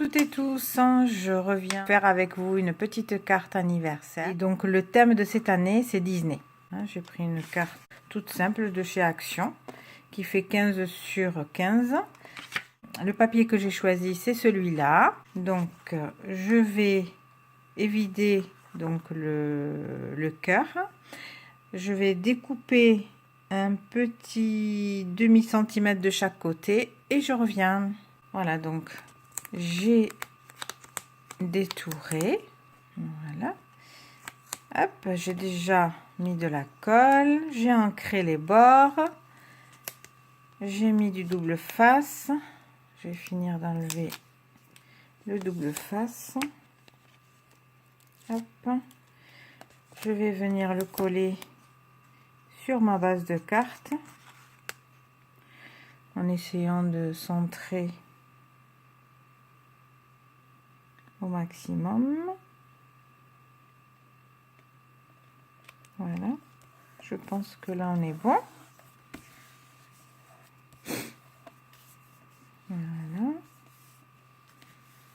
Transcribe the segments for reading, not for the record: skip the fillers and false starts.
toutes et tous, je reviens faire avec vous une petite carte anniversaire. Et donc le thème de cette année, c'est Disney. J'ai pris une carte toute simple de chez Action qui fait 15 sur 15. Le papier que j'ai choisi, c'est celui-là. Donc je vais évider donc le cœur. Je vais découper un petit demi-centimètre de chaque côté et je reviens. Voilà, donc j'ai détouré. Voilà. Hop, j'ai déjà mis de la colle. J'ai ancré les bords. J'ai mis du double face. Je vais finir d'enlever le double face. Hop. Je vais venir le coller sur ma base de carte en essayant de centrer au maximum. Voilà, je pense que là on est bon. Voilà.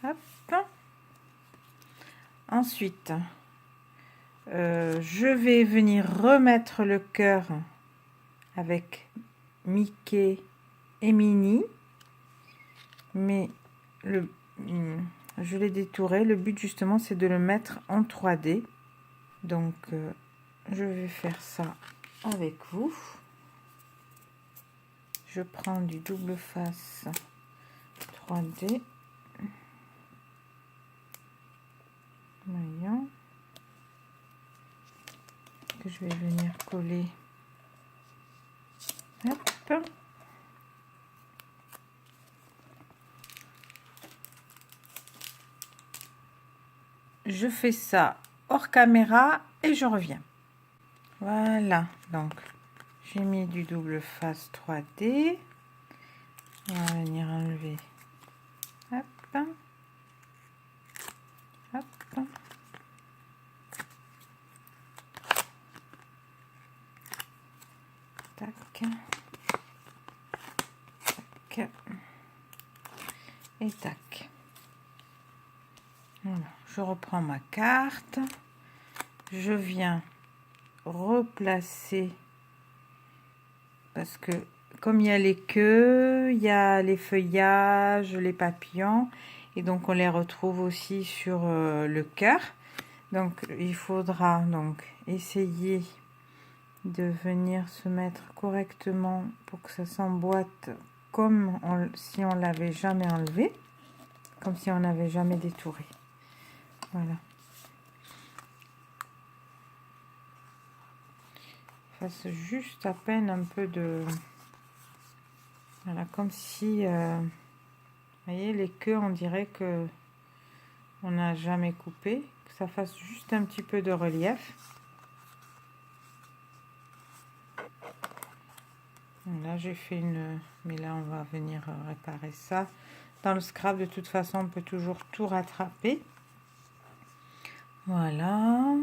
Hop. Ensuite, je vais venir remettre le cœur avec Mickey et Minnie, mais je l'ai détouré. Le but justement c'est de le mettre en 3D. Donc je vais faire ça avec vous. Je prends du double face 3D. Voyons. Que je vais venir coller. Hop. Je fais ça hors caméra et je reviens. Voilà, donc j'ai mis du double face 3D. On va venir enlever. Hop. Hop. Tac. Tac. Et tac. Voilà, je reprends ma carte. Je viens replacer parce que comme il y a les queues, il y a les feuillages, les papillons et donc on les retrouve aussi sur le cœur. Donc il faudra donc essayer de venir se mettre correctement pour que ça s'emboîte comme si on l'avait jamais enlevé, comme si on n'avait jamais détouré. Voilà. Fasse juste à peine un peu de... Voilà, comme si... vous voyez, les queues, on dirait que on n'a jamais coupé. Que ça fasse juste un petit peu de relief. Là, j'ai fait une... Mais là, on va venir réparer ça. Dans le scrap, de toute façon, on peut toujours tout rattraper. Voilà.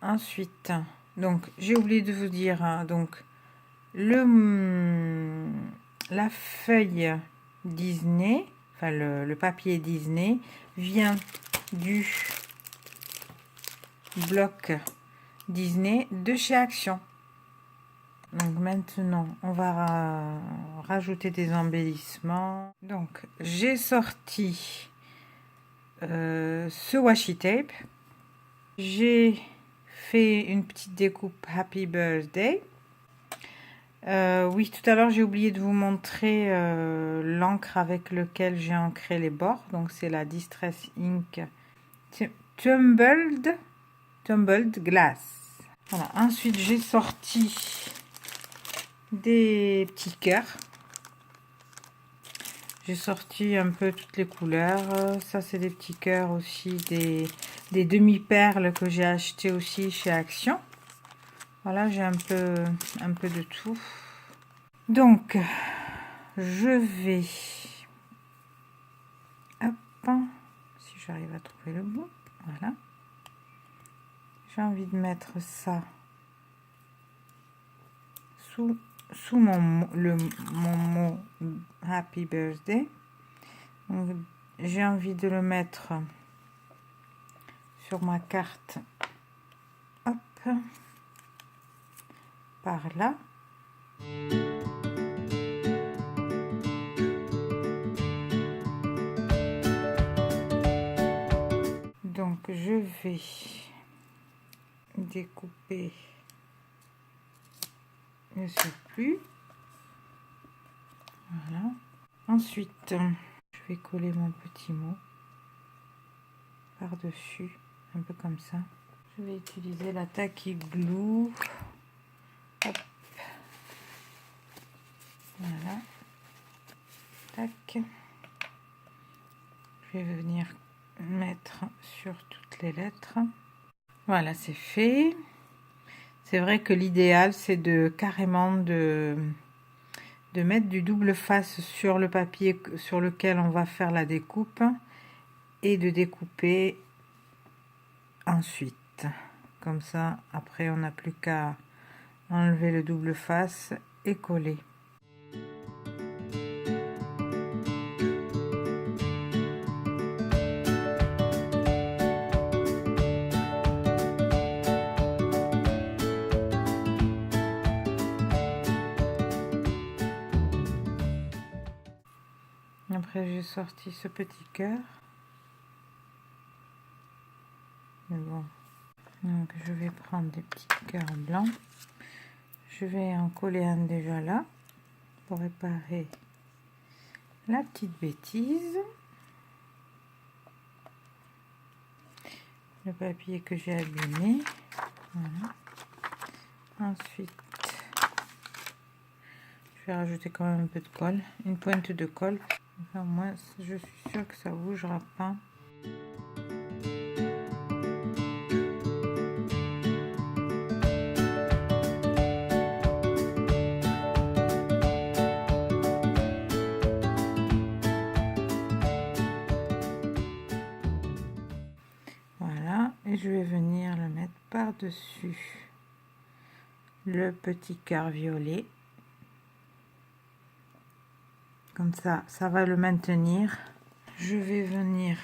Ensuite, donc, j'ai oublié de vous dire, hein, donc, la feuille Disney, enfin, le papier Disney, vient du bloc Disney de chez Action. Donc maintenant, on va rajouter des embellissements. Donc, j'ai sorti ce washi tape. J'ai fait une petite découpe Happy Birthday. Oui, tout à l'heure, j'ai oublié de vous montrer l'encre avec lequel j'ai ancré les bords. Donc, c'est la Distress Ink Tumbled Glass. Voilà. Ensuite, j'ai sorti des petits cœurs. J'ai sorti un peu toutes les couleurs. Ça, c'est des petits cœurs aussi, des demi-perles que j'ai acheté aussi chez Action. Voilà, j'ai un peu de tout. Donc, je vais... Hop, si j'arrive à trouver le bout. Voilà. J'ai envie de mettre ça sous mon mot Happy Birthday. J'ai envie de le mettre sur ma carte, hop, par là. Donc je vais découper le surplus. Voilà. Ensuite, je vais coller mon petit mot par-dessus, un peu comme ça. Je vais utiliser la tacky glue. Hop. Voilà. Tac. Je vais venir mettre sur toutes les lettres. Voilà, c'est fait. C'est vrai que l'idéal, c'est de carrément de mettre du double face sur le papier sur lequel on va faire la découpe et de découper ensuite. Comme ça, après, on n'a plus qu'à enlever le double face et coller. Après, j'ai sorti ce petit cœur. Mais bon, donc je vais prendre des petits cœurs blancs. Je vais en coller un déjà là pour réparer la petite bêtise. Le papier que j'ai abîmé. Voilà. Ensuite, je vais rajouter quand même un peu de colle, une pointe de colle. Enfin, moi, je suis sûre que ça bougera pas. Voilà, et je vais venir le mettre par-dessus le petit cœur violet. Comme ça, ça va le maintenir. Je vais venir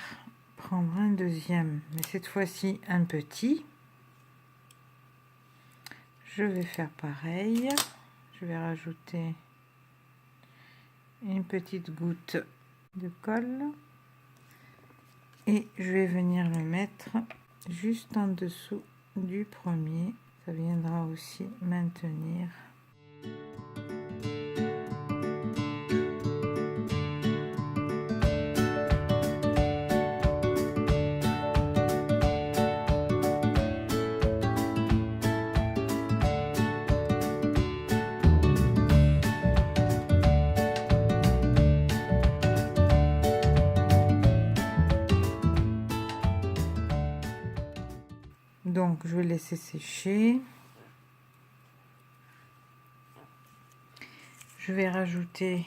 prendre un deuxième, mais cette fois-ci un petit. Je vais faire pareil. Je vais rajouter une petite goutte de colle. Et je vais venir le mettre juste en dessous du premier. Ça viendra aussi maintenir. Donc je vais laisser sécher. Je vais rajouter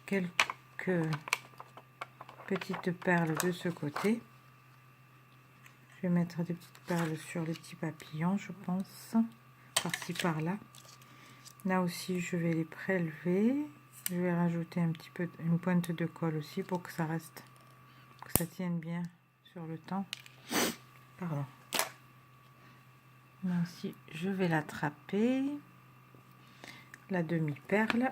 quelques petites perles de ce côté. Je vais mettre des petites perles sur les petits papillons, je pense, par-ci par-là. Là aussi, je vais les prélever. Je vais rajouter un petit peu une pointe de colle aussi pour que ça reste, que ça tienne bien sur le temps. Pardon. Ainsi, je vais l'attraper, la demi-perle.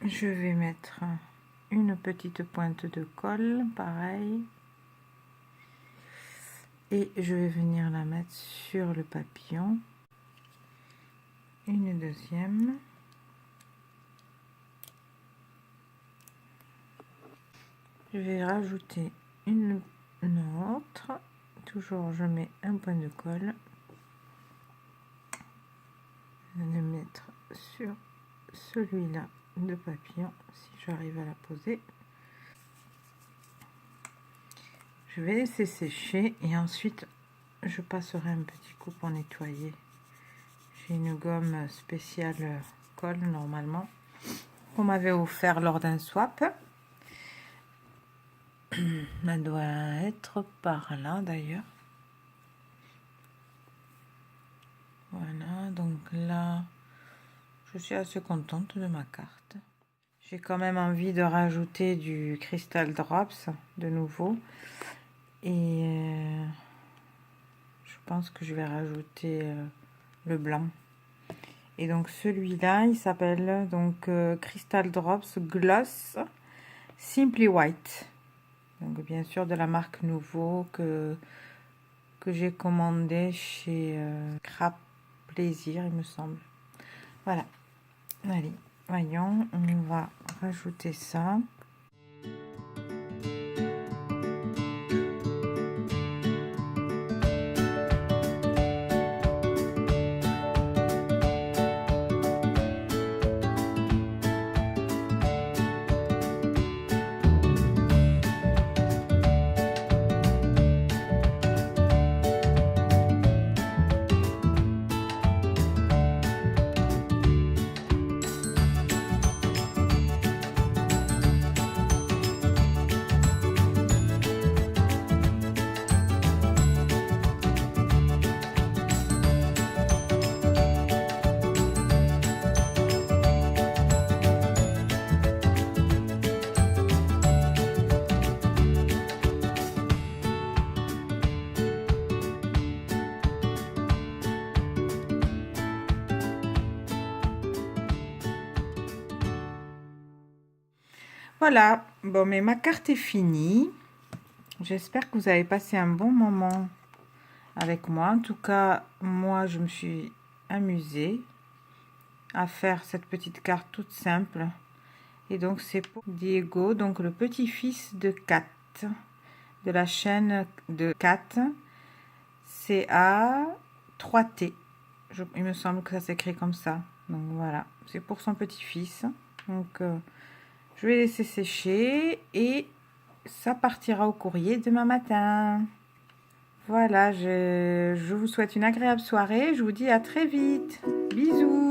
Je vais mettre une petite pointe de colle, pareil. Et je vais venir la mettre sur le papillon. Une deuxième. Je vais rajouter une autre. Toujours, je mets un point de colle. Je vais le mettre sur celui-là de papillon, si j'arrive à la poser. Je vais laisser sécher et ensuite je passerai un petit coup pour nettoyer. J'ai une gomme spéciale colle normalement qu'on m'avait offert lors d'un swap. Elle doit être par là d'ailleurs. Voilà, donc là je suis assez contente de ma carte. J'ai quand même envie de rajouter du Crystal Drops de nouveau. Et je pense que je vais rajouter le blanc. Et donc celui-là, il s'appelle donc Crystal Drops Gloss Simply White. Donc bien sûr de la marque Nouveau que j'ai commandé chez Crap Plaisir, il me semble. Voilà. Allez, voyons, on va rajouter ça. Voilà, bon, mais ma carte est finie. J'espère que vous avez passé un bon moment avec moi. En tout cas, moi, je me suis amusée à faire cette petite carte toute simple. Et donc, c'est pour Diego, donc le petit-fils de Kat, de la chaîne de Kat. CA3T. Il me semble que ça s'écrit comme ça. Donc, voilà, c'est pour son petit-fils. Donc, je vais laisser sécher et ça partira au courrier demain matin. Voilà, je vous souhaite une agréable soirée. Je vous dis à très vite. Bisous.